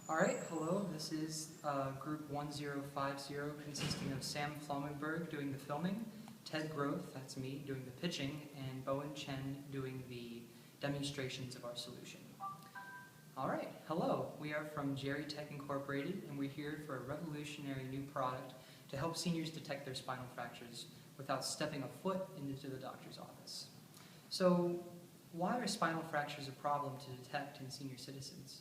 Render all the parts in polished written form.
All right, hello, this is group 1050 consisting of Sam Flomenberg doing the filming, Ted Groth, that's me, doing the pitching, and Bowen Chen doing the demonstrations of our solution. All right, hello, we are from Tech Incorporated, and we're here for a revolutionary new product to help seniors detect their spinal fractures without stepping a foot into the doctor's office. So, why are spinal fractures a problem to detect in senior citizens?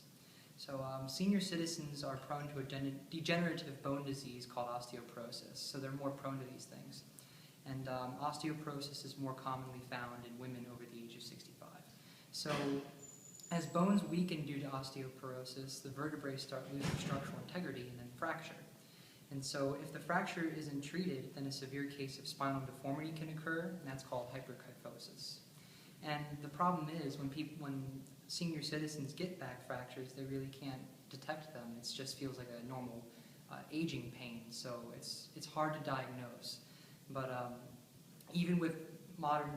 So senior citizens are prone to a degenerative bone disease called osteoporosis, so they're more prone to these things. And osteoporosis is more commonly found in women over the age of 65. So as bones weaken due to osteoporosis, the vertebrae start losing structural integrity and then fracture. And so if the fracture isn't treated, then a severe case of spinal deformity can occur, and that's called hyperkyphosis. And the problem is when senior citizens get back fractures, they really can't detect them. It just feels like a normal aging pain, so it's hard to diagnose. But even with modern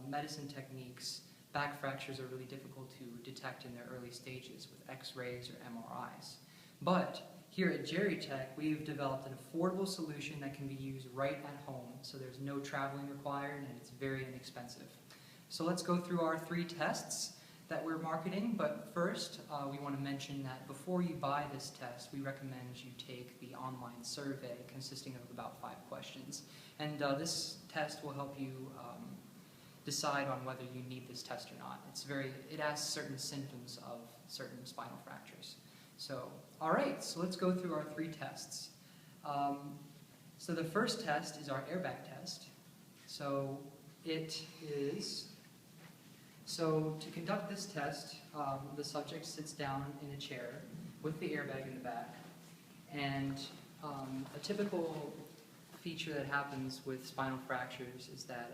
medicine techniques, back fractures are really difficult to detect in their early stages with X-rays or MRIs. But here at Tech, we've developed an affordable solution that can be used right at home, so there's no traveling required and it's very inexpensive. So let's go through our 3 tests that we're marketing, but first we want to mention that before you buy this test, we recommend you take the online survey consisting of about 5 questions. And this test will help you decide on whether you need this test or not. It asks certain symptoms of certain spinal fractures. So, all right, so let's go through our 3 tests. So the first test is our airbag test. So to conduct this test, the subject sits down in a chair with the airbag in the back, and a typical feature that happens with spinal fractures is that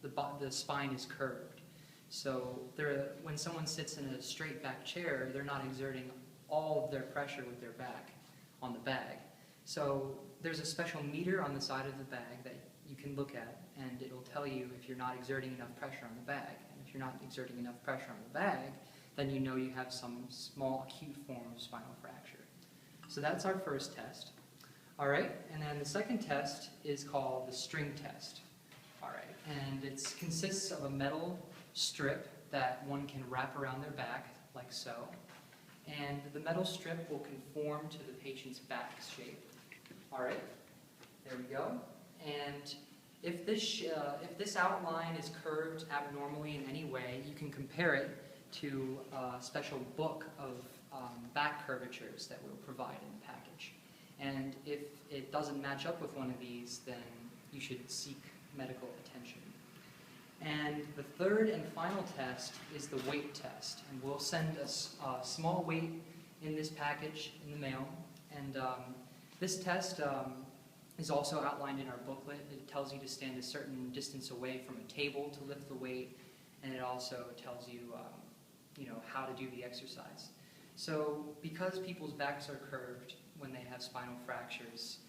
the spine is curved. So when someone sits in a straight back chair, they're not exerting all of their pressure with their back on the bag. So there's a special meter on the side of the bag that you can look at, and it'll tell you if you're not exerting enough pressure on the bag. If you're not exerting enough pressure on the bag, then you know you have some small acute form of spinal fracture. So that's our first test. All right, and then the second test is called the string test. All right, and it consists of a metal strip that one can wrap around their back, like so. And the metal strip will conform to the patient's back shape. All right, there we go. And if this outline is curved abnormally in any way, you can compare it to a special book of back curvatures that we'll provide in the package. And if it doesn't match up with one of these, then you should seek medical attention. And the third and final test is the weight test. And we'll send a small weight in this package in the mail. And this test is also outlined in our booklet. It tells you to stand a certain distance away from a table to lift the weight, and it also tells you, how to do the exercise. So because people's backs are curved when they have spinal fractures,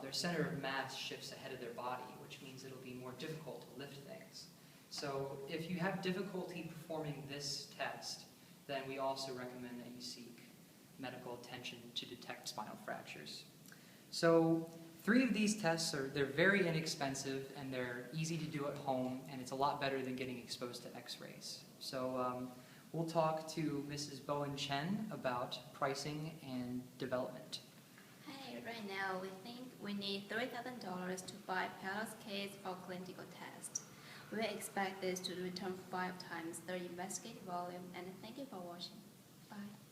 their center of mass shifts ahead of their body, which means it'll be more difficult to lift things. So if you have difficulty performing this test, then we also recommend that you seek medical attention to detect spinal fractures. So 3 of these tests they're very inexpensive and they're easy to do at home, and it's a lot better than getting exposed to X-rays. So we'll talk to Mrs. Bowen Chen about pricing and development. Hi, right now we think we need $3,000 to buy pilot kits for clinical tests. We expect this to return 5 times the investigative volume, and thank you for watching. Bye.